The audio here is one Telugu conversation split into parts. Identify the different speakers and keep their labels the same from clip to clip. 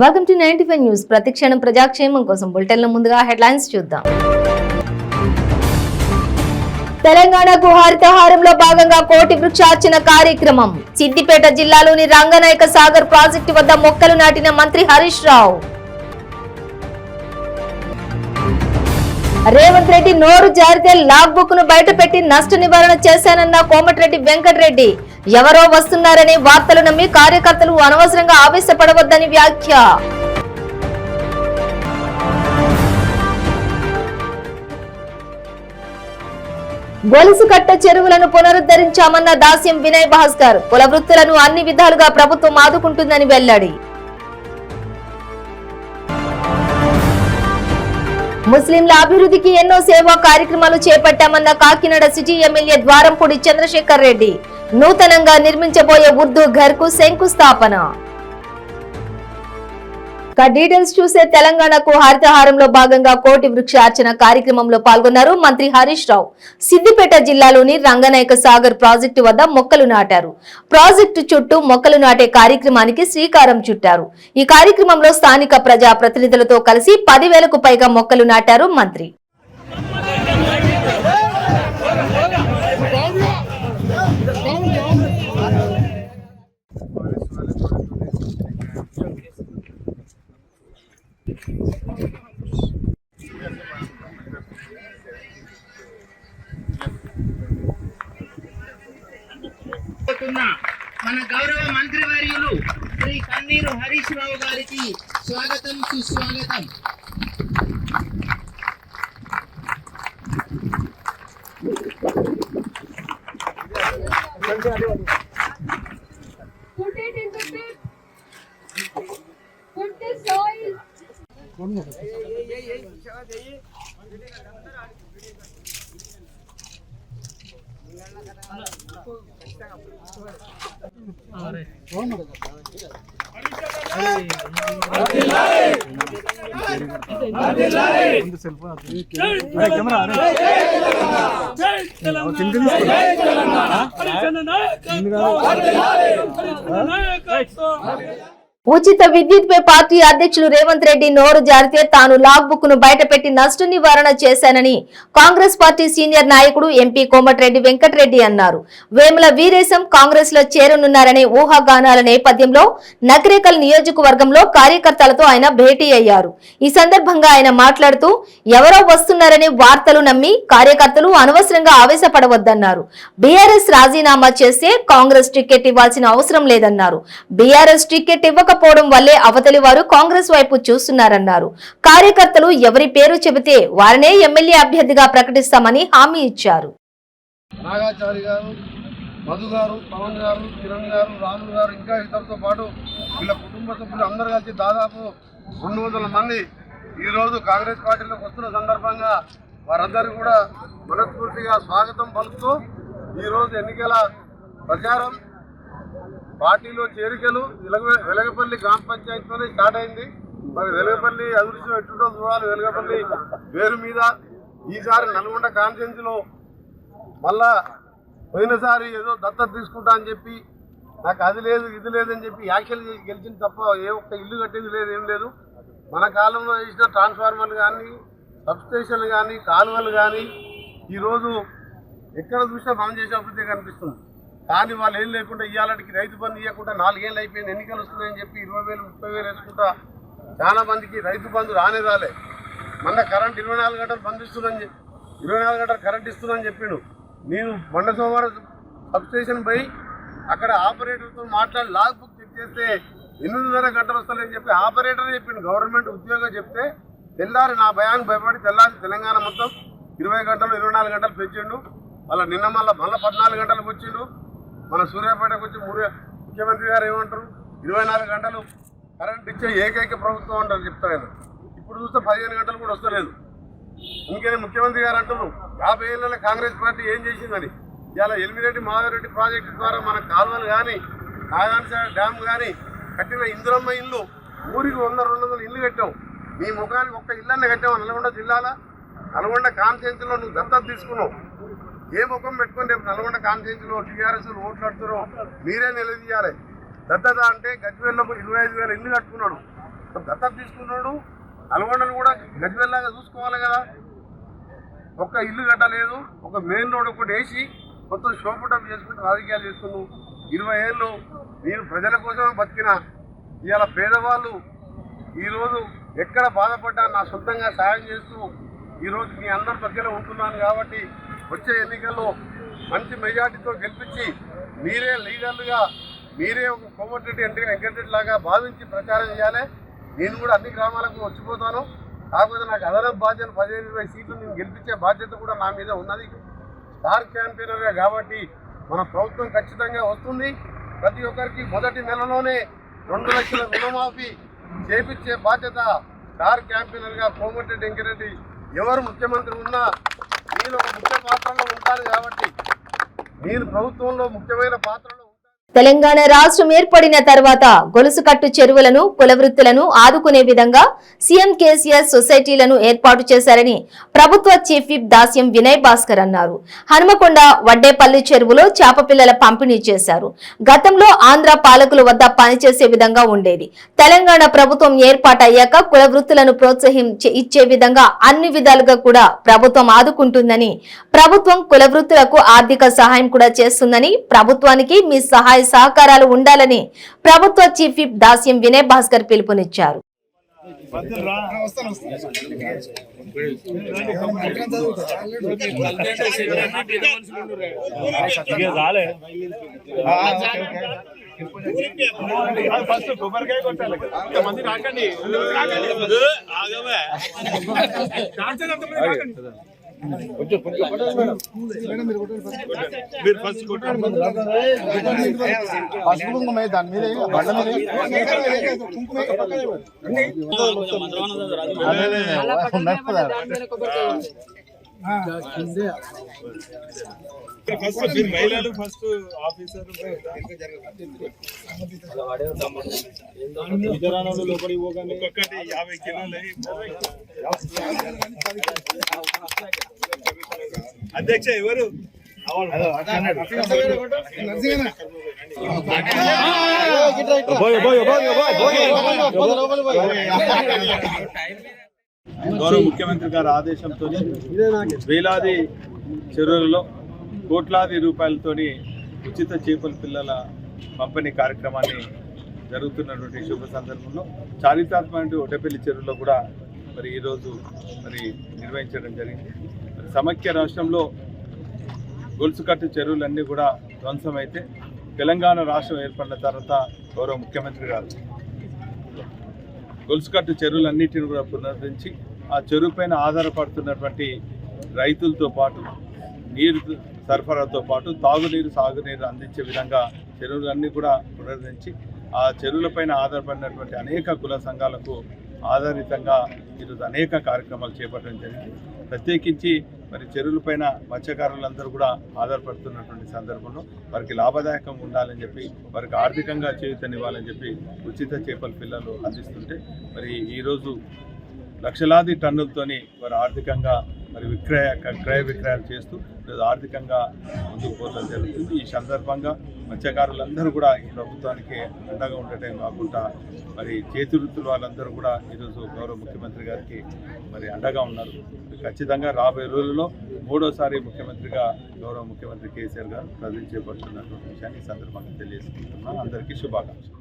Speaker 1: Welcome to 95 news. ప్రతిక్షణం ప్రజాక్షేమం కోసం బులెటిన్ల ముందుగా హెడ్లైన్స్ చూద్దాం. తెలంగాణకు హరితహారంలో భాగంగా కోటి వృక్షార్చన కార్యక్రమం. సిద్దిపేట జిల్లాలోని రంగనాయక సాగర్ ప్రాజెక్టు వద్ద మొక్కలు నాటిన మంత్రి హరీష్ రావు. రేవంత్ రెడ్డి నోరు జారితే లాగ్ బుక్ ను బయటపెట్టి నష్ట నివారణ చేశానన్న కోమటిరెడ్డి వెంకటరెడ్డి. ఎవరో వస్తున్నారనే వార్తలు నమ్మి కార్యకర్తలు అనవసరంగా ఆవేశపడవద్దని వ్యాఖ్య. గొలుసుకట్ట చెరువులను పునరుద్ధరించామన్న దాస్యం వినయ్ భాస్కర్. కుల వృత్తులను అన్ని విధాలుగా ప్రభుత్వం ఆదుకుంటుందని వెల్లడి. ముస్లింల అభివృద్ధికి ఎన్నో సేవా కార్యక్రమాలు చేపట్టామన్న కాకినాడ సిటీ ఎమ్మెల్యే ద్వారంపూడి చంద్రశేఖర్ రెడ్డి. నూతనంగా నిర్మించబోయే ఉర్దూ ఘర్ కు శంకుస్థాపన. డీటెయిల్స్ చూసే తెలంగాణకు హరితహారంలో భాగంగా కోటి వృక్షార్చన కార్యక్రమంలో పాల్గొన్నారు మంత్రి హరీష్ రావు. సిద్దిపేట జిల్లాలోని రంగనాయక సాగర్ ప్రాజెక్టు వద్ద మొక్కలు నాటారు. ప్రాజెక్టు చుట్టూ మొక్కలు నాటే కార్యక్రమానికి శ్రీకారం చుట్టారు. ఈ కార్యక్రమంలో స్థానిక ప్రజా ప్రతినిధులతో కలిసి 10,000కు పైగా మొక్కలు నాటారు మంత్రి.
Speaker 2: మన గౌరవ మంత్రివర్యులు శ్రీ కన్నీరు హరీష్ రావు గారికి స్వాగతం సుస్వాగతం.
Speaker 1: ఉచిత విద్యుత్ పై పార్టీ అధ్యక్షులు రేవంత్ రెడ్డి నోరు జారితే తాను లాగ్ బుక్ ను బయటపెట్టి నష్ట నివారణ చేశానని కాంగ్రెస్ పార్టీ సీనియర్ నాయకుడు ఎంపీ కోమటిరెడ్డి వెంకటరెడ్డి అన్నారు. వేముల వీరేశం కాంగ్రెస్ లో చేరనున్నారనే ఊహాగానాల నేపథ్యంలో నకరేకల్ నియోజకవర్గంలో కార్యకర్తలతో ఆయన భేటీ అయ్యారు. ఈ సందర్భంగా ఆయన మాట్లాడుతూ ఎవరో వస్తున్నారనే వార్తలు నమ్మి కార్యకర్తలు అనవసరంగా ఆవేశపడవద్దన్నారు. బీఆర్ఎస్ రాజీనామా చేస్తే కాంగ్రెస్ టికెట్ ఇవ్వాల్సిన అవసరం లేదన్నారు. బీఆర్ఎస్ టికెట్ ఇవ్వకపోవడం వల్లే అవతలి వారు కాంగ్రెస్ వైపు చూస్తున్నారన్నారు. కార్యకర్తలు ఎవరి పేరు చెబితే వారినే ఎమ్మెల్యే అభ్యర్థిగా ప్రకటిస్తామని హామీ ఇచ్చారు.
Speaker 3: నాగాచారి గారు, మధు గారు, పవన్ గారు, కిరణ్ గారు, రాహుల్ గారు, ఇంకా ఇతరులతో పాటు వీళ్ళ కుటుంబ సభ్యులు అందరూ కలిసి దాదాపు 200 మంది ఈరోజు కాంగ్రెస్ పార్టీలోకి వస్తున్న సందర్భంగా వారందరూ కూడా మనస్ఫూర్తిగా స్వాగతం పలుకుతూ ఈరోజు ఎన్నికల ప్రచారం పార్టీలో చేరికలు వెలగపల్లి గ్రామ పంచాయతీలోనే స్టార్ట్ అయింది. మరి వెలగపల్లి అభివృద్ధి ఎట్టుంటో చూడాలి. వెలగపల్లి పేరు మీద ఈసారి నల్గొండ కాన్ఫరెన్స్లో మళ్ళా పోయినసారి ఏదో దత్తత తీసుకుంటా అని చెప్పి నాకు అది లేదు ఇది లేదని చెప్పి యాక్షన్ చేసి గెలిచింది తప్ప ఏ ఒక్క ఇల్లు కట్టేది లేదు, ఏం లేదు. మన కాలంలో చేసిన ట్రాన్స్ఫార్మర్లు కానీ, సబ్స్టేషన్లు కానీ, కాలువలు కానీ ఈరోజు ఎక్కడ చూసినా మనం చేసే అభివృద్ధి కనిపిస్తుంది. కానీ వాళ్ళు ఏం లేకుండా ఇవాళకి రైతు బంధు ఇవ్వకుండా 4 ఏళ్ళు అయిపోయింది. ఎన్నికలు వస్తున్నాయని చెప్పి 20,000 30,000 వేసుకుంటా చాలా మందికి రైతు బంధు రాలే. మొన్న కరెంట్ 24 గంటలు బంద్ ఇస్తుందని 24 గంటలు కరెంట్ ఇస్తుందని చెప్పిండు. నేను మొన్న సోమవారం సబ్స్టేషన్ పోయి అక్కడ ఆపరేటర్తో మాట్లాడి లాగ్ బుక్ చెక్ చేస్తే 8.5 గంటలు వస్తాయని చెప్పి ఆపరేటర్ చెప్పిండు. గవర్నమెంట్ ఉద్యోగం చెప్తే తెల్లారి నా భయానికి భయపడి తెల్లారి తెలంగాణ మొత్తం 20 గంటలు 24 గంటలు పెంచిండు. మళ్ళీ నిన్న మళ్ళీ 14 గంటలకు వచ్చిండు. మన సూర్యాపేటకు వచ్చి ముఖ్యమంత్రి గారు ఏమంటారు, 24 గంటలు కరెంట్ ఇచ్చే ఏకైక ప్రభుత్వం అంటారు చెప్తారు. ఇప్పుడు చూస్తే 15 గంటలు కూడా వస్తలేదు. అందుకని ముఖ్యమంత్రి గారు అంటారు 50 ఏళ్ళ కాంగ్రెస్ పార్టీ ఏం చేసిందని. ఇవాళ ఎల్మిరెడ్డి మాధవరెడ్డి ప్రాజెక్టు ద్వారా మన కాలువలు కానీ, నాగార్జున డ్యామ్ కానీ కట్టిన ఇందిరమ్మ ఇల్లు ఊరికి 100-200 ఇల్లు కట్టాం. మీ ముఖానికి ఒక్క ఇల్లన్న కట్టాము. నల్గొండ జిల్లాలో నల్గొండ కాన్స్టిట్యున్సీలో నువ్వు దత్తత తీసుకున్నావు. ఏ ముఖం పెట్టుకుని రేపు నల్గొండ కాన్స్టిట్యున్సీలో టీఆర్ఎస్ ఓట్లాడుతారో మీరే నిలదీయాలి. దత్తత అంటే గజ్వేల్లో 25,000 ఇల్లు కట్టుకున్నాడు. దత్తత తీసుకున్నాడు. నల్గొండను కూడా గజ్వేల్లాగా చూసుకోవాలి కదా. ఒక్క ఇల్లు కట్టలేదు, ఒక మెయిన్ రోడ్ ఒకటి వేసి మొత్తం షోపుటం చేసుకుంటూ రాజకీయాలు చేస్తున్నావు. 20 ఏళ్ళు నేను ప్రజల కోసమే బతికిన. ఇవాళ పేదవాళ్ళు ఈరోజు ఎక్కడ బాధపడ్డా నా సొంతంగా సాయం చేస్తూ ఈరోజు మీ అందరి మధ్యలో ఉంటున్నాను. కాబట్టి వచ్చే ఎన్నికల్లో మంచి మెజార్టీతో గెలిపించి మీరే లీడర్లుగా, మీరే ఒక కోమటిరెడ్డి వెంకటరెడ్డి లాగా భావించి ప్రచారం చేయాలి. నేను కూడా అన్ని గ్రామాలకు వచ్చిపోతాను. కాకపోతే నాకు అదనపు బాధ్యత 15-20 సీట్లు నేను గెలిపించే బాధ్యత కూడా నా మీద ఉన్నది. స్టార్ క్యాంపెయినర్గా కాబట్టి మన ప్రభుత్వం ఖచ్చితంగా వస్తుంది. ప్రతి ఒక్కరికి మొదటి నెలలోనే 2 లక్షల రుణమాఫీ చేపించే బాధ్యత స్టార్ క్యాంపెయినర్గా కోమటిరెడ్డి వెంకటరెడ్డి ఎవరు ముఖ్యమంత్రి ఉన్నా నేను ఒక ముఖ్య పాత్రలో ఉంటాను. కాబట్టి నేను ప్రభుత్వంలో ముఖ్యమైన పాత్రలో.
Speaker 1: తెలంగాణ రాష్ట్రం ఏర్పడిన తర్వాత గొలుసుకట్టు చెరువులను, కుల వృత్తులను ఆదుకునే విధంగా సీఎం కేసీఆర్ సొసైటీలను ఏర్పాటు చేశారని ప్రభుత్వ చీఫ్ విప్ దాస్యం వినయ్ భాస్కర్ అన్నారు. హనుమకొండ వడ్డేపల్లి చెరువులో చేప పిల్లల పంపిణీ చేశారు. గతంలో ఆంధ్ర పాలకుల వద్ద పనిచేసే విధంగా ఉండేది. తెలంగాణ ప్రభుత్వం ఏర్పాటయ్యాక కుల వృత్తులను ఇచ్చే విధంగా అన్ని విధాలుగా కూడా ప్రభుత్వం ఆదుకుంటుందని, ప్రభుత్వం కుల వృత్తులకు ఆర్థిక సహాయం కూడా చేస్తుందని, ప్రభుత్వానికి మీ సహాయ సహకారాలు ఉండాలని ప్రభుత్వ చీఫ్ విప్ దాస్యం వినయ్ భాస్కర్ పిలుపునిచ్చారు.
Speaker 4: మహిళలు ఫస్ట్ ఆఫీసర్ లోపలికి పోగానే ఒక్కొక్కటి 50 కిలోలు. అధ్యక్ష ఎవరు గౌరవ ముఖ్యమంత్రి గారి ఆదేశంతో వేలాది చెరువులలో కోట్లాది రూపాయలతోని ఉచిత చేపల పిల్లల పంపిణీ కార్యక్రమాన్ని జరుగుతున్నటువంటి శుభ సందర్భంలో చారిత్రాత్మక వడ్డేపల్లి చెరువులో కూడా మరి ఈరోజు మరి నిర్వహించడం జరిగింది. సమైక్య రాష్ట్రంలో గొలుసుకట్టు చెరువులన్నీ కూడా ధ్వంసమైతే తెలంగాణ రాష్ట్రం ఏర్పడిన తర్వాత గౌరవ ముఖ్యమంత్రి గారు గొలుసుకట్టు చెరువులన్నిటిని కూడా పునరుద్ధరించి ఆ చెరువు పైన ఆధారపడుతున్నటువంటి రైతులతో పాటు నీరు సరఫరాతో పాటు తాగునీరు, సాగునీరు అందించే విధంగా చెరువులన్నీ కూడా పునరుద్ధరించి ఆ చెరువులపైన ఆధారపడినటువంటి అనేక కుల సంఘాలకు ఆధారితంగా ఈరోజు అనేక కార్యక్రమాలు చేపట్టడం జరిగింది. ప్రత్యేకించి మరి చెరువులపైన మత్స్యకారులందరూ కూడా ఆధారపడుతున్నటువంటి సందర్భంలో వారికి లాభదాయకంగా ఉండాలని చెప్పి, వారికి ఆర్థికంగా చేయూతనివ్వాలని చెప్పి ఉచిత చేపల పిల్లలు అందిస్తుంటే మరి ఈరోజు లక్షలాది టన్నులతోని వారు ఆర్థికంగా మరి క్రయ విక్రయాలు చేస్తూ ఆర్థికంగా ముందుకు పోవడం జరుగుతుంది. ఈ సందర్భంగా మత్స్యకారులందరూ కూడా ఈ ప్రభుత్వానికి అండగా ఉండటం కాకుండా మరి చేతి వృత్తుల వాళ్ళందరూ కూడా ఈరోజు గౌరవ ముఖ్యమంత్రి గారికి మరి అండగా ఉన్నారు. ఖచ్చితంగా రాబోయే రోజుల్లో 3వ ముఖ్యమంత్రిగా గౌరవ ముఖ్యమంత్రి కేసీఆర్ గారు ప్రజలు చేపడుతున్నటువంటి విషయాన్ని ఈ సందర్భంగా తెలియజేసుకుంటున్నాను. అందరికీ శుభాకాంక్షలు.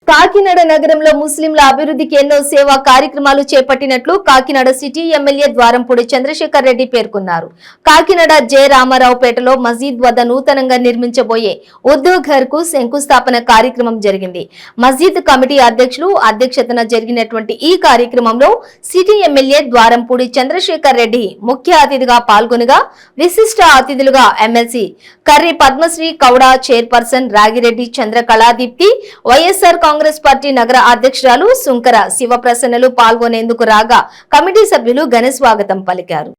Speaker 1: కాకినాడ నగరంలో ముస్లింల అభివృద్ధికి ఎన్నో సేవా కార్యక్రమాలు చేపట్టినట్లు కాకినాడ సిటీ ఎమ్మెల్యే ద్వారంపూడి చంద్రశేఖర్ రెడ్డి పేర్కొన్నారు. కాకినాడ జె రామారావుపేటలో మసీద్ వద్ద నూతనంగా నిర్మించబోయే ఉర్దూ ఘర్ కు శంకుస్థాపన కార్యక్రమం జరిగింది. మసీద్ కమిటీ అధ్యక్షులు అధ్యక్షతన జరిగినటువంటి ఈ కార్యక్రమంలో సిటీ ఎమ్మెల్యే ద్వారంపూడి చంద్రశేఖర్ రెడ్డి ముఖ్య అతిథిగా పాల్గొనగా విశిష్ట అతిథులుగా MLC Karri Padmasri Kouda, chairperson Ragireddy Chandrakaladeepthi, YSR Congress party నగర అధ్యక్షురాలు సుంకర శివప్రసన్నలు పాల్గొనేందుకు రాగా కమిటీ సభ్యులు ఘన స్వాగతం పలికారు.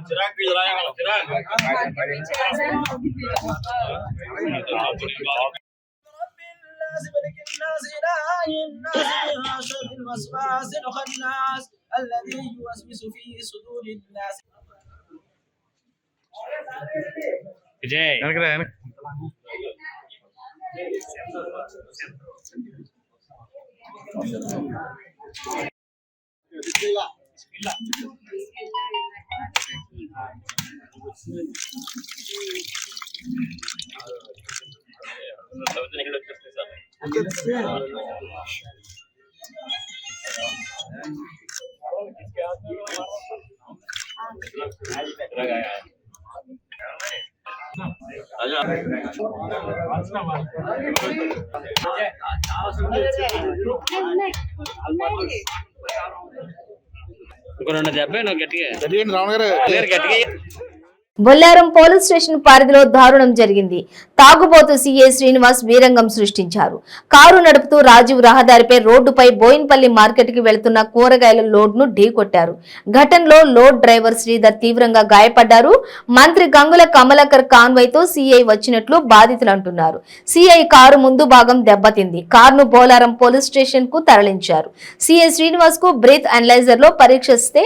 Speaker 4: చిరాకు
Speaker 5: الناس ملك الناس إله الناس من شر الوسواس الخناس الذي يوسوس في صدور الناس.
Speaker 1: బొల్లారం పోలీస్ స్టేషన్ పరిధిలో దారుణం జరిగింది. తాగుబోతు సీఏ శ్రీనివాస్ వీరంగం సృష్టించారు. కారు నడుపుతూ రాజీవ్ రహదారిపై రోడ్డుపై బోయిన్పల్లి మార్కెట్ కి వెళ్తున్న కూరగాయల లోడ్ ను ఢీకొట్టారు. ఘటనలో లోడ్ డ్రైవర్ శ్రీధర్ తీవ్రంగా గాయపడ్డారు. మంత్రి గంగుల కమలాకర్ కాన్వాయ్ తో సీఐ వచ్చినట్లు బాధితులు అంటున్నారు. సీఐ కారు ముందు భాగం దెబ్బతింది. కారును బొల్లారం పోలీస్ స్టేషన్ కు తరలించారు. సీఐ శ్రీనివాస్ కు బ్రీత్ అనలైజర్ లో పరీక్షిస్తే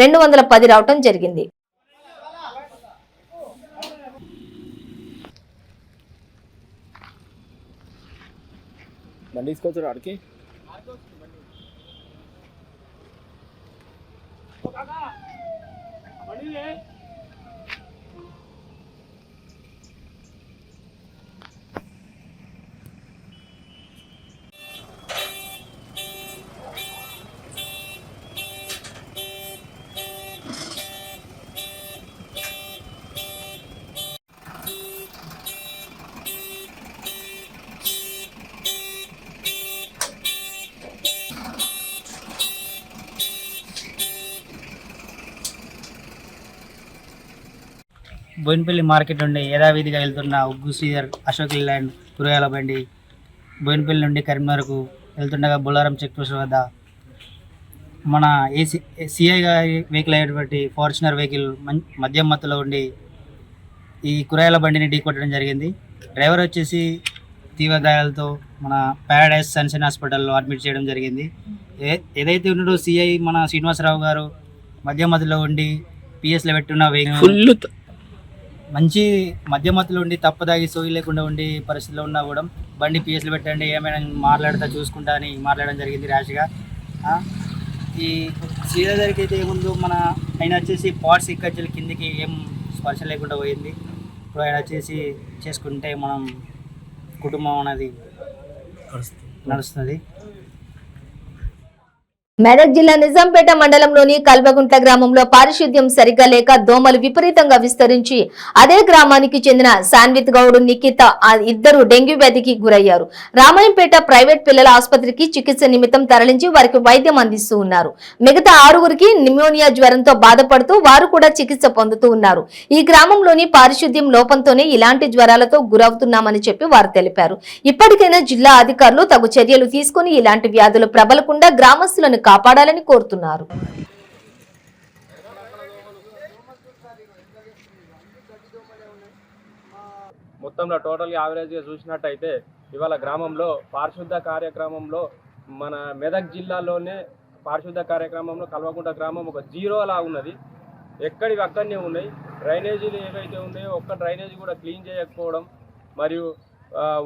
Speaker 1: 210 రావటం జరిగింది.
Speaker 6: బండి తీసుకొచ్చారు ఆడికి.
Speaker 7: బోయినపల్లి మార్కెట్ నుండి యథావిధిగా వెళ్తున్న ఉగ్గు శ్రీధర్ అశోక్ ల్యాండ్ కూరగాయల బండి బోయినపల్లి నుండి కరీంనగర్కు వెళ్తుండగా బొల్లారం చెక్ పోస్ట్ వద్ద మన సిఐ గారి వెహికల్ అయినటువంటి ఫార్చునర్ వెహికల్ మద్యం మత్తులో ఉండి ఈ కూరగాయల బండిని ఢీకొట్టడం జరిగింది. డ్రైవర్ వచ్చేసి తీవ్ర గాయాలతో మన పారాడైజ్ సన్షైన్ హాస్పిటల్లో అడ్మిట్ చేయడం జరిగింది. ఏదైతే ఉన్నాడో సిఐ మన శ్రీనివాసరావు గారు మద్యం మత్తులో ఉండి పిఎస్లో పెట్టున్న వెహికల్ మంచి మధ్యమతులు ఉండి తప్పదాగి సోయి లేకుండా ఉండి పరిస్థితిలో ఉన్నా కూడా బండి పిఎస్లు పెట్టండి ఏమైనా మాట్లాడతా చూసుకుంటా అని మాట్లాడడం జరిగింది ర్యాష్గా. ఈ సీరియల్ దగ్గరికి అయితే ఏముందో మన ఆయన వచ్చేసి పార్ట్స్ ఇక్కడ కిందికి ఏం స్పర్శ లేకుండా పోయింది. ఇప్పుడు ఆయన వచ్చేసి చేసుకుంటే మనం కుటుంబం అనేది నడుస్తుంది.
Speaker 1: మెదక్ జిల్లా నిజాంపేట మండలంలోని కల్వగుంట్ల గ్రామంలో పారిశుద్ధ్యం సరిగ్గా లేక దోమలు విపరీతంగా విస్తరించి అదే గ్రామానికి చెందిన సాన్విత్ గౌడ్ నిఖిత ఇద్దరు డెంగ్యూ వ్యాధికి గురయ్యారు. రామాయంపేట ప్రైవేట్ పిల్లల ఆసుపత్రికి చికిత్స నిమిత్తం తరలించి వారికి వైద్యం అందిస్తూ ఉన్నారు. మిగతా 6గురికి నిమోనియా జ్వరంతో బాధపడుతూ వారు కూడా చికిత్స పొందుతూ ఉన్నారు. ఈ గ్రామంలోని పారిశుద్ధ్యం లోపంతోనే ఇలాంటి జ్వరాలతో గురవుతున్నామని చెప్పి వారు తెలిపారు. ఇప్పటికైనా జిల్లా అధికారులు తగు చర్యలు తీసుకుని ఇలాంటి వ్యాధులు ప్రబలకుండా గ్రామస్తులను కాపాడాలని కోరుతున్నారు.
Speaker 6: మొత్తంలో టోటల్గా యావరేజ్గా చూసినట్టయితే ఇవాళ గ్రామంలో పారిశుద్ధ కార్యక్రమంలో మన మెదక్ జిల్లాలోనే పారిశుద్ధ కార్యక్రమంలో కల్వకుంట గ్రామం ఒక జీరోలా ఉన్నది. ఎక్కడివి అక్కడనే ఉన్నాయి. డ్రైనేజీలు ఏవైతే ఉన్నాయో ఒక్క డ్రైనేజీ కూడా క్లీన్ చేయకపోవడం, మరియు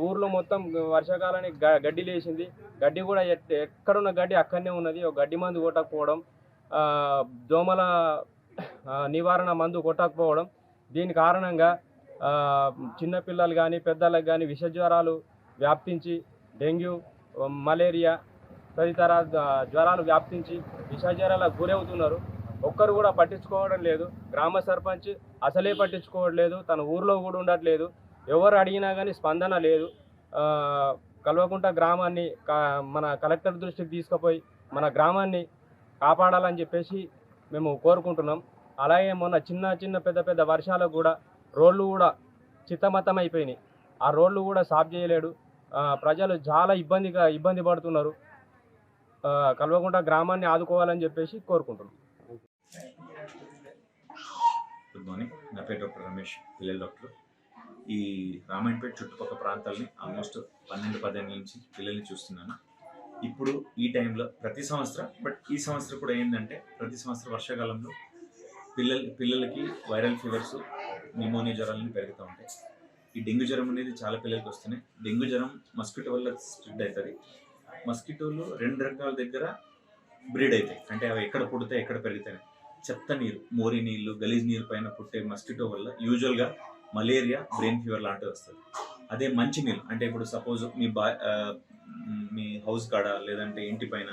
Speaker 6: ఊర్లో మొత్తం వర్షాకాలానికి గడ్డి లేచింది. గడ్డి కూడా ఎక్కడున్న గడ్డి అక్కడనే ఉన్నది. ఒక గడ్డి మందు కొట్టకపోవడం, దోమల నివారణ మందు కొట్టకపోవడం, దీని కారణంగా చిన్నపిల్లలు కానీ పెద్దలకు కానీ విష జ్వరాలు వ్యాప్తించి డెంగ్యూ, మలేరియా తదితర జ్వరాలు వ్యాప్తించి విష జ్వరాలకు గురవుతున్నారు. ఒక్కరు కూడా పట్టించుకోవడం లేదు. గ్రామ సర్పంచ్ అసలే పట్టించుకోవట్లేదు. తన ఊర్లో కూడా ఉండట్లేదు. ఎవరు అడిగినా కానీ స్పందన లేదు. కల్వకుంట గ్రామాన్ని మన కలెక్టర్ దృష్టికి తీసుకుపోయి మన గ్రామాన్ని కాపాడాలని చెప్పేసి మేము కోరుకుంటున్నాం. అలాగే మొన్న చిన్న పెద్ద వర్షాలకు కూడా రోడ్లు కూడా చిత్తమత్తం అయిపోయినాయి. ఆ రోడ్లు కూడా సాఫ్ చేయలేడు. ప్రజలు చాలా ఇబ్బంది పడుతున్నారు. కల్వకుంట గ్రామాన్ని ఆదుకోవాలని చెప్పేసి కోరుకుంటున్నాం.
Speaker 8: Good morning. నా పేరు డాక్టర్ రమేష్, పిల్లల డాక్టర్. ఈ రామాయణపేట చుట్టుపక్కల ప్రాంతాలని ఆల్మోస్ట్ 12-15 నుంచి పిల్లల్ని చూస్తున్నాను. ఇప్పుడు ఈ టైంలో ప్రతి సంవత్సరం, బట్ ఈ సంవత్సరం కూడా ఏంటంటే ప్రతి సంవత్సరం వర్షాకాలంలో పిల్లలకి వైరల్ ఫీవర్స్, న్యూమోనియా జ్వరాలని పెరుగుతూ ఉంటాయి. ఈ డెంగ్యూ జ్వరం అనేది చాలా పిల్లలకి వస్తున్నాయి. డెంగ్యూ జ్వరం మస్కిటో వల్ల స్ప్రెడ్ అవుతుంది. మస్కిటోలు 2 రకాల దగ్గర బ్రీడ్ అవుతాయి, అంటే అవి ఎక్కడ పుడతాయి ఎక్కడ పెరుగుతాయి. చెత్త నీరు, మోరీ నీళ్ళు, గలీజ్ నీరు పైన పుట్టే మస్కిటో వల్ల యూజువల్గా మలేరియా, బ్రెయిన్ ఫీవర్ లాంటివి వస్తుంది. అదే మంచి నీళ్ళు, అంటే ఇప్పుడు సపోజ్ మీ హౌస్ కాడ లేదంటే ఇంటి పైన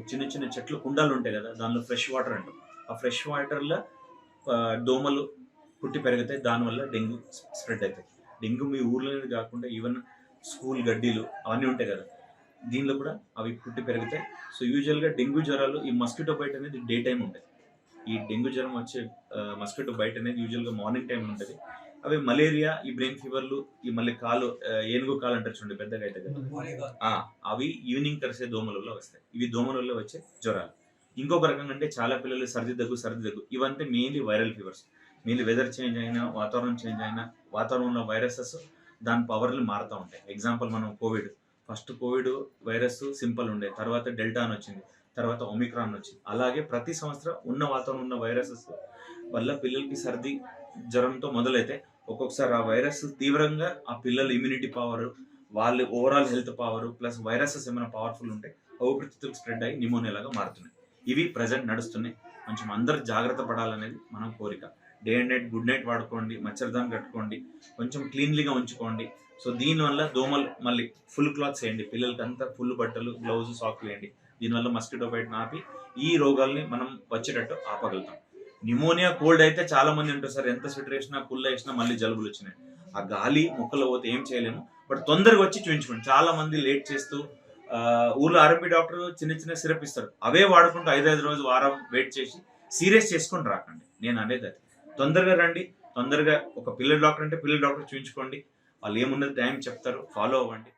Speaker 8: చిన్న చిన్న చెట్లు కుండాలు ఉంటాయి కదా, దానిలో ఫ్రెష్ వాటర్ అంటాం. ఆ ఫ్రెష్ వాటర్లో దోమలు పుట్టి పెరుగుతాయి, దానివల్ల డెంగ్యూ స్ప్రెడ్ అవుతాయి. డెంగ్యూ మీ ఊర్లోనే కాకుండా ఈవెన్ స్కూల్ గడ్డీలు అవన్నీ ఉంటాయి కదా, దీనిలో కూడా అవి పుట్టి పెరుగుతాయి. సో యూజువల్గా డెంగ్యూ జ్వరాలు, ఈ మస్కిటో బైట్ అనేది డే టైం ఉంటుంది. ఈ డెంగ్యూ జ్వరం వచ్చే మస్కిటో బైట్ అనేది యూజువల్గా మార్నింగ్ టైం ఉంటుంది. అవి మలేరియా, ఈ బ్రెయిన్ ఫీవర్లు, ఈ మళ్ళీ ఏనుగు కాలు అంటారు చూడండి, పెద్దగా అయితే కదా, అవి ఈవినింగ్ కరిసే దోమల వల్ల వస్తాయి. ఇవి దోమల వల్ల వచ్చే జ్వరాలు. ఇంకొక రకంగా అంటే చాలా పిల్లలు సర్ది దగ్గు ఇవంటే mainly viral fevers. Mainly weather change అయినా, వాతావరణం చేంజ్ అయినా, వాతావరణంలో వైరసెస్ దాని పవర్లు మారుతూ ఉంటాయి. ఎగ్జాంపుల్ మనం ఫస్ట్ కోవిడ్ వైరస్ సింపుల్ ఉండే, తర్వాత డెల్టా అని వచ్చింది, తర్వాత ఒమిక్రాన్ వచ్చింది. అలాగే ప్రతి సంవత్సరం ఉన్న వాతావరణం ఉన్న వైరసెస్ వల్ల పిల్లలకి సర్ది జ్వరంతో మొదలైతే ఒక్కొక్కసారి ఆ వైరస్ తీవ్రంగా ఆ పిల్లల ఇమ్యూనిటీ పవర్, వాళ్ళ overall health power plus viruses ఏమైనా పవర్ఫుల్ ఉంటే ఊపిరితిత్తులకు స్ప్రెడ్ అయ్యి న్యూమోనియా లాగా మారుతున్నాయి. ఇవి ప్రజెంట్ నడుస్తున్నాయి. కొంచెం అందరు జాగ్రత్త పడాలనేది మనం కోరిక. Day and night good night వాడుకోండి, మచ్చర్దాన్ని కట్టుకోండి, కొంచెం క్లీన్లీగా ఉంచుకోండి. సో దీనివల్ల దోమలు మళ్ళీ ఫుల్ క్లాత్స్ వేయండి, పిల్లలకి అంతా ఫుల్ బట్టలు, గ్లౌజ్, సాక్లు వేయండి. దీనివల్ల మస్కిటో బైట్ ఆపి ఈ రోగాల్ని మనం వచ్చేటట్టు ఆపగలుగుతాం. న్యూమోనియా, కోల్డ్ అయితే చాలా మంది ఉంటారు, సార్ ఎంత స్వెటర్ వేసినా పుల్ల వేసినా మళ్ళీ జలుబులు వచ్చినాయి. ఆ గాలి ముక్కలు పోతే ఏం చేయలేము, బట్ తొందరగా వచ్చి చూపించుకోండి. చాలా మంది లేట్ చేస్తూ ఊర్లో ఆర్ఎంపీ డాక్టర్ చిన్న సిరప్ ఇస్తారు, అవే వాడుకుంటూ 5 రోజు వారం వెయిట్ చేసి సీరియస్ చేసుకొని రాకండి. నేను అనేది అది, తొందరగా రండి. తొందరగా ఒక పిల్లల డాక్టర్ అంటే పిల్లల డాక్టర్ చూపించుకోండి, వాళ్ళు ఏమున్నది టైం చెప్తారు, ఫాలో అవ్వండి.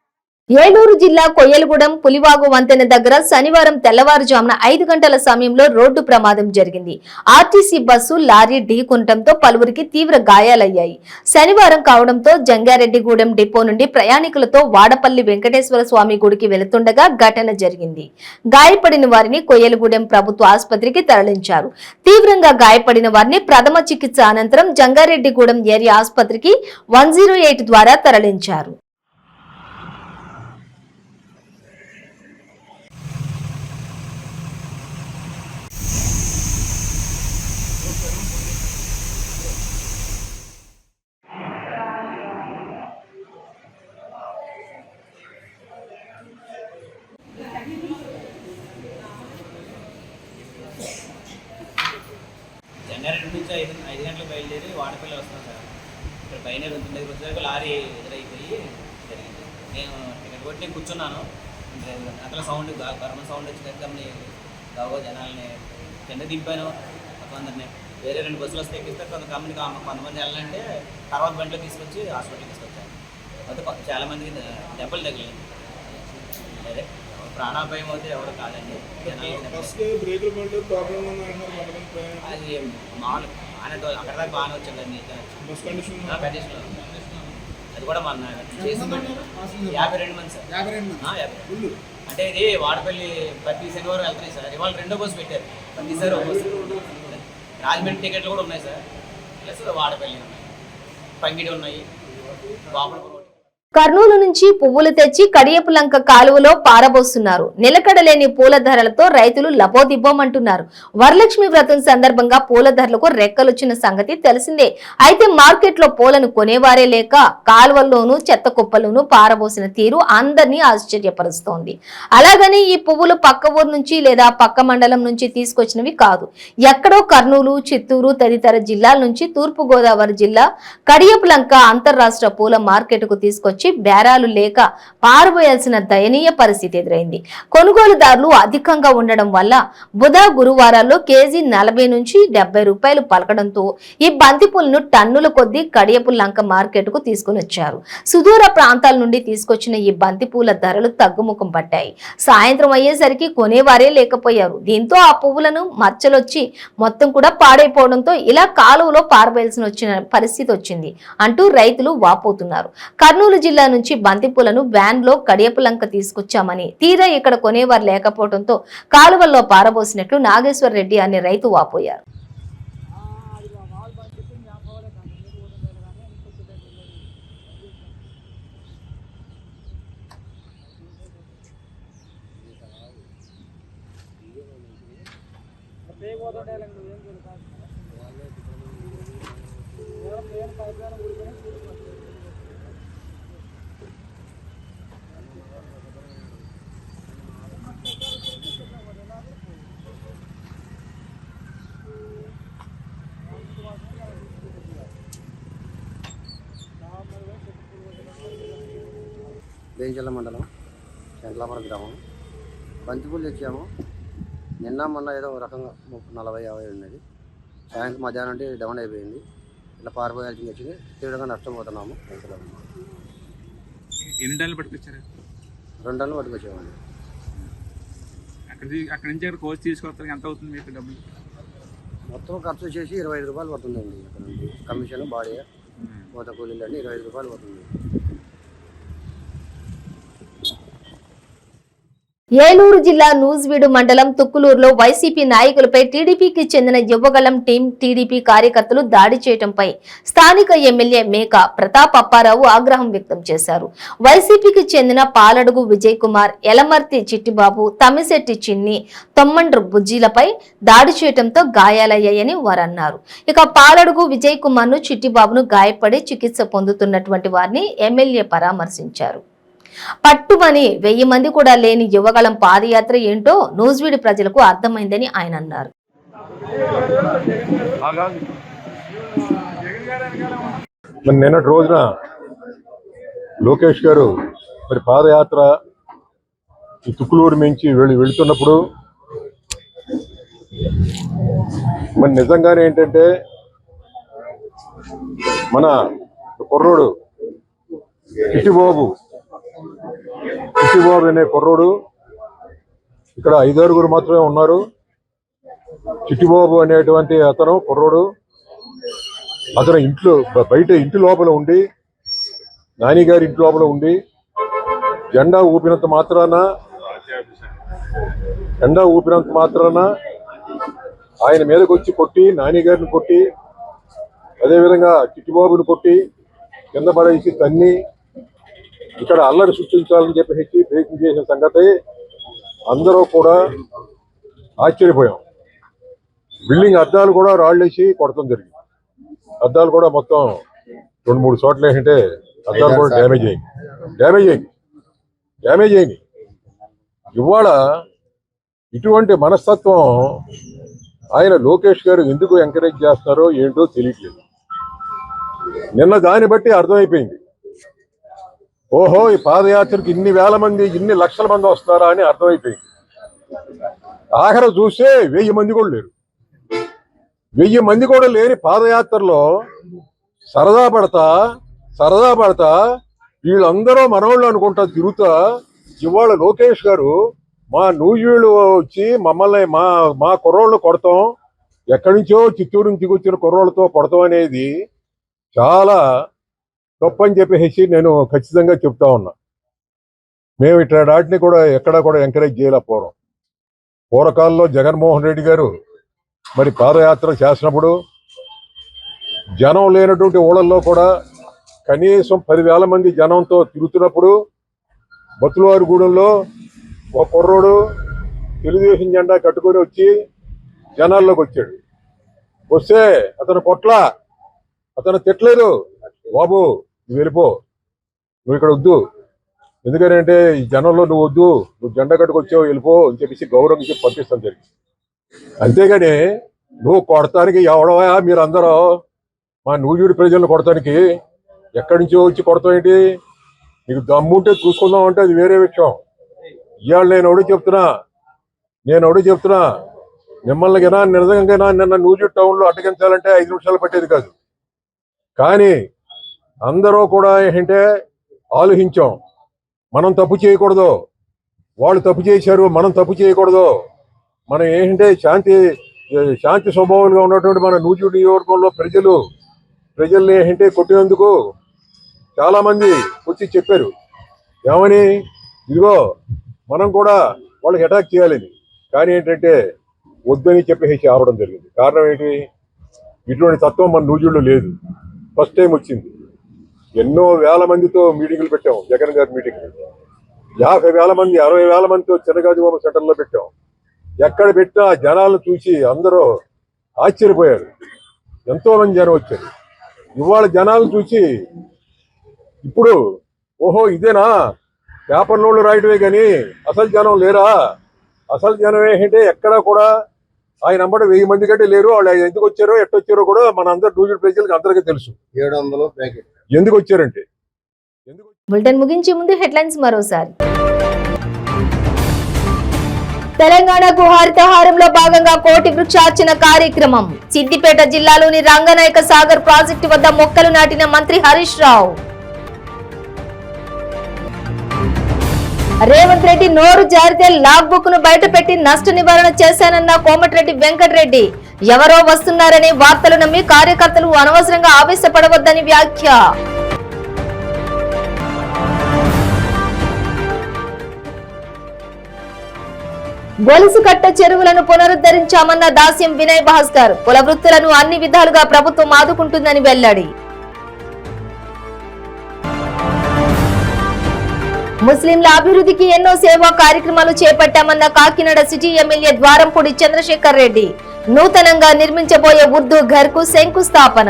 Speaker 1: ఏలూరు జిల్లా కొయ్యలగూడెం పులివాగు వంతెన దగ్గర శనివారం తెల్లవారుజామున 5 గంటల సమయంలో రోడ్డు ప్రమాదం జరిగింది. ఆర్టీసీ బస్సు లారీ ఢీకొనడంతో పలువురికి తీవ్ర గాయాలయ్యాయి. శనివారం కావడంతో జంగారెడ్డిగూడెం డిపో నుండి ప్రయాణికులతో వాడపల్లి వెంకటేశ్వర స్వామి గుడికి వెళుతుండగా ఘటన జరిగింది. గాయపడిన వారిని కొయ్యలగూడెం ప్రభుత్వ ఆసుపత్రికి తరలించారు. తీవ్రంగా గాయపడిన వారిని ప్రథమ చికిత్స అనంతరం జంగారెడ్డిగూడెం ఏరియా ఆసుపత్రికి 108 ద్వారా తరలించారు.
Speaker 9: జంగారెడ్డి నుంచి 5 గంటలకు బయలుదేరి వాడపల్లి వస్తాం సార్. ఇక్కడ పైన దగ్గరికి వచ్చేసరికి లారీ ఎదురైపోయి జరిగింది. నేను టికెట్ కొట్టి కూర్చున్నాను, అట్లా సౌండ్ గర్మ సౌండ్ వచ్చి గాగో జనాలని కింద దింపాను. కొందరిని వేరే 2 బస్సులు వస్తే ఎక్కిస్తే కొంతమంది వెళ్ళాలంటే తర్వాత బండిలో తీసుకొచ్చి హాస్పిటల్కి తీసుకొచ్చాను. అయితే చాలామందికి దెబ్బలు తగిలింది. అదే ప్రాణాపాయం అయితే ఎవరు కాదండి. అది మామూలు అక్కడ దాకా బాగానే వచ్చిందండి కండిషన్లో. అది కూడా మన చేసి 52 మంది సార్. 52 అంటే ఇది వాడపల్లి ప్రతి శనివారం వెళ్తున్నాయి సార్. ఇవాళ 2వ బస్సు పెట్టారు, ప్రతిసారి ఒక బస్సు. రాజమండ్రి టికెట్లు కూడా ఉన్నాయి సార్, ప్లస్ వాడపల్లి ఉన్నాయి, పంగిడి ఉన్నాయి, బాపులపూర్.
Speaker 1: కర్నూలు నుంచి పువ్వులు తెచ్చి కడియపులంక కాలువలో పారబోస్తున్నారు. నిలకడలేని పూల ధరలతో రైతులు లబోదిబ్బోమంటున్నారు. వరలక్ష్మి వ్రతం సందర్భంగా పూల ధరలకు రెక్కలొచ్చిన సంగతి తెలిసిందే. అయితే మార్కెట్లో పూలను కొనేవారే లేక కాలువల్లోనూ చెత్త కుప్పలోనూ పారబోసిన తీరు అందరినీ ఆశ్చర్యపరుస్తోంది. అలాగని ఈ పువ్వులు పక్క ఊరు నుంచి లేదా పక్క మండలం నుంచి తీసుకొచ్చినవి కాదు. ఎక్కడో కర్నూలు, చిత్తూరు తదితర జిల్లాల నుంచి తూర్పు గోదావరి జిల్లా కడియపులంక అంతర్రాష్ట్ర పూల మార్కెట్కు తీసుకొచ్చి వచ్చి బేరాలు లేక పారబోయాల్సిన దయనీయ పరిస్థితి ఎదురైంది. కొనుగోలుదారులు అధికంగా ఉండడం వల్ల బుధ గురువారాల్లో కేజీ 40 నుంచి 70 రూపాయలు పలకడంతో ఈ బంతిపూలను టన్నుల కొద్దీ కడియపు లంక మార్కెట్ కు తీసుకుని వచ్చారు. సుదూర ప్రాంతాల నుండి తీసుకొచ్చిన ఈ బంతిపూల ధరలు తగ్గుముఖం పట్టాయి. సాయంత్రం అయ్యేసరికి కొనేవారే లేకపోయారు. దీంతో ఆ పువ్వులను మచ్చలొచ్చి మొత్తం కూడా పాడైపోవడంతో ఇలా కాలువలో పారబోయాల్సిన వచ్చిన పరిస్థితి వచ్చింది అంటూ రైతులు వాపోతున్నారు. కర్నూలు జిల్లా నుంచి బంతిపూలను వ్యాన్ లో కడియపులంక తీసుకొచ్చామని తీరా ఇక్కడ కొనేవారు లేకపోవడంతో కాలువల్లో పారబోసినట్లు నాగేశ్వర్ రెడ్డి అనే రైతు వాపోయారు.
Speaker 10: బేంచల్ల మండలం శంకలాపురం గ్రామం. బంతిపూలు తెచ్చాము. నిన్న మొన్న ఏదో రకంగా 40-50 ఉన్నది. సాయంత్రం మధ్యాహ్నం అంటే డౌన్ అయిపోయింది. ఇలా పారిపోయాల్సింది వచ్చింది. తీవ్రంగా నష్టపోతున్నాము.
Speaker 11: ఎన్ని టన్నులు పట్టుకొచ్చారు?
Speaker 10: 2 టన్నులు పట్టుకొచ్చామండి.
Speaker 11: అక్కడి నుంచి కోచ్ తీసుకొస్తానికి ఎంత అవుతుంది మీకు డబ్బులు?
Speaker 10: మొత్తం ఖర్చు వచ్చేసి 25 రూపాయలు పడుతుందండి. అక్కడ నుండి కమిషన్ బాడీ కోత కూలీలు అండి 25 రూపాయలు పడుతుంది.
Speaker 1: ఏలూరు జిల్లా నూజివీడు మండలం తుక్కులూరులో వైసీపీ నాయకులపై టీడీపీకి చెందిన యువగళం టీం టీడీపీ కార్యకర్తలు దాడి చేయడంపై స్థానిక ఎమ్మెల్యే మేక ప్రతాప్ అప్పారావు ఆగ్రహం వ్యక్తం చేశారు. వైసీపీకి చెందిన పాలడుగు విజయ్ కుమార్, ఎలమర్తి చిట్టిబాబు, తమ్మిశెట్టి చిన్ని, తొమ్మండ్రు బుజ్జీలపై దాడి చేయడంతో గాయాలయ్యాయని వారన్నారు. ఇక పాలడుగు విజయ్ కుమార్ ను చిట్టిబాబును గాయపడి చికిత్స పొందుతున్నటువంటి వారిని ఎమ్మెల్యే పరామర్శించారు. పట్టుమని 1000 మంది కూడా లేని యువగళం పాదయాత్ర ఏంటో నూజివీడు ప్రజలకు అర్థమైందని ఆయన అన్నారు.
Speaker 12: నిన్నటి రోజున లోకేష్ గారు మరి పాదయాత్ర ఈ తుక్కులూరు నుంచి వెళుతున్నప్పుడు మరి నిజంగానే ఏంటంటే మన కుర్రోడు చిట్టిబాబు అనే కుర్రోడు, ఇక్కడ 5 మాత్రమే ఉన్నారు. చిట్టిబాబు అనేటువంటి అతను కుర్రోడు, అతను బయట ఇంటి లోపల ఉండి, నానిగారి ఇంటి లోపల ఉండి జెండా ఊపినంత మాత్రాన ఆయన మీదకి వచ్చి కొట్టి, నానిగారిని కొట్టి, అదేవిధంగా చిట్టిబాబుని కొట్టి కింద పడేసి తన్ని ఇక్కడ అల్లరి సృష్టించాలని చెప్పేసి ప్రయత్నం చేసిన సంగతి అందరూ కూడా ఆశ్చర్యపోయాం. బిల్డింగ్ అద్దాలు కూడా రాళ్ళేసి కొడతాం జరిగింది. అద్దాలు కూడా మొత్తం 2-3 చోట్ల వేసింటే అద్దాలు కూడా డ్యామేజ్ అయింది. ఇవాళ ఇటువంటి మనస్తత్వం ఆయన లోకేష్ గారు ఎందుకు ఎంకరేజ్ చేస్తారో ఏంటో తెలియట్లేదు. నిన్న దాన్ని బట్టి అర్థమైపోయింది. ఓహో, ఈ పాదయాత్రకు ఇన్ని వేల మంది, ఇన్ని లక్షల మంది వస్తున్నారా అని అర్థమైపోయింది. ఆఖరి చూస్తే 1000 మంది కూడా లేరు. 1000 మంది కూడా లేని పాదయాత్రలో సరదా పడతా వీళ్ళందరూ మనోళ్ళు అనుకుంటా తిరుగుతా ఇవాళ లోకేష్ గారు మా నూజివీడు వచ్చి మమ్మల్ని మా కుర్రోళ్ళు కొడతాం, ఎక్కడి నుంచో చిత్తూరు నుంచి వచ్చిన కుర్రోళ్ళతో కొడతాం అనేది చాలా తప్పని చెప్పేసి నేను ఖచ్చితంగా చెప్తా ఉన్నా. మేము ఇట్లా వాటిని కూడా ఎక్కడా కూడా ఎంకరేజ్ చేయలేకపోవడం. పూర్వకాలంలో జగన్మోహన్ రెడ్డి గారు మరి పాదయాత్ర చేసినప్పుడు జనం లేనటువంటి ఊళ్ళల్లో కూడా కనీసం 10,000 మంది జనంతో తిరుగుతున్నప్పుడు బతులవారిగూడెంలో ఒక కుర్రోడు తెలుగుదేశం జెండా కట్టుకొని వచ్చి జనాల్లోకి వచ్చాడు. వస్తే అతను తిట్టలేదు, బాబు నువ్వు వెళ్ళిపో, నువ్వు ఇక్కడ వద్దు, ఎందుకంటే ఈ జనంలో నువ్వు వద్దు, నువ్వు జెండా కట్టుకొచ్చావు వెళ్ళిపో అని చెప్పేసి గౌరవం చెప్పి పంపిస్తాం జరిగింది. అంతేగాని నువ్వు కొడతానికి ఎవడవా మీరందరూ మా నూజివీడు ప్రజలను కొడతానికి ఎక్కడి నుంచో వచ్చి కొడతాం ఏంటి? నీకు దమ్ముంటే చూసుకుందాం అంటే అది వేరే విషయం. ఇవాళ నేను ఒకటి చెప్తున్నా మిమ్మల్ని నిజంగా నిన్న నూజివీడు టౌన్లో అడ్డగించాలంటే 5 నిమిషాలు పట్టేది కాదు. కానీ అందరూ కూడా ఏంటంటే ఆలోచించాం, మనం తప్పు చేయకూడదు, వాళ్ళు తప్పు చేశారు, మనం తప్పు చేయకూడదు. మనం ఏంటంటే శాంతి స్వభావాలుగా ఉన్నటువంటి మన నూజివీడు నియోజకవర్గంలో ప్రజల్ని ఏంటంటే కొట్టినందుకు చాలా మంది వచ్చి చెప్పారు, ఏమని, ఇదిగో మనం కూడా వాళ్ళకి అటాక్ చేయాలని. కానీ ఏంటంటే వద్దని చెప్పేసి ఆపడం జరిగింది. కారణం ఏంటి, ఇటువంటి తత్వం మన నూజివీడులో లేదు, ఫస్ట్ టైం వచ్చింది. ఎన్నో వేల మందితో మీటింగులు పెట్టాం, జగన్ గారి మీటింగ్ 50,000 మంది 60,000 మందితో చిన్నగాజు హోమ్ సెంటర్లో పెట్టాం. ఎక్కడ పెట్టినా జనాలను చూసి అందరూ ఆశ్చర్యపోయారు, ఎంతో మంది జనం వచ్చారు. ఇవాళ జనాలను చూసి ఇప్పుడు ఓహో ఇదేనా పేపర్లో రాయటమే కానీ అసలు జనం లేరా, అసలు జనం ఏంటంటే ఎక్కడా కూడా ఆయన అమ్మట 1000 మంది కంటే లేరు. వాళ్ళు ఎందుకు వచ్చారో ఎట్టొచ్చారో కూడా మన అందరు నూజివీడు ప్రజలకు అందరికీ తెలుసు. 700 ప్యాకెట్ ఎందుకు వచ్చారంటే.
Speaker 1: బులెటిన్ ముగించే ముందు హెడ్లైన్స్ మరోసారి. తెలంగాణకు హరితహారంలో భాగంగా కోటి వృక్షార్చన కార్యక్రమం. సిద్దిపేట జిల్లాలోని రంగనాయక సాగర్ ప్రాజెక్టు వద్ద మొక్కలు నాటిన మంత్రి హరీష్ రావు. రేవంత్ రెడ్డి నోరు జారితే లాగ్ బుక్ ను బయటపెట్టి నష్ట నివారణ చేశానన్న కోమటిరెడ్డి వెంకటరెడ్డి. ఎవరో వస్తున్నారనే వార్తలు నమ్మి కార్యకర్తలు అనవసరంగా ఆవేశపడవద్దని వ్యాఖ్య. గొలుసు కట్ట చెరువులను పునరుద్ధరించామన్న దాస్యం వినయ్ భాస్కర్. కుల వృత్తులను అన్ని విధాలుగా ప్రభుత్వం ఆదుకుంటుందని వెల్లడి. ముస్లింల అభివృద్ధికి ఎన్నో సేవా కార్యక్రమాలు చేపట్టామన్న కాకినాడ సిటీ ఎమ్మెల్యే ద్వారంపూడి చంద్రశేఖర్ రెడ్డి. నూతనంగా నిర్మించబోయే ఉర్దూ ఘర్ కు శంకుస్థాపన.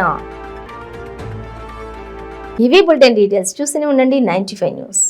Speaker 1: ఇవి బులెటిన్ డీటెయిల్స్. చూస్తూనే ఉండండి 95 న్యూస్.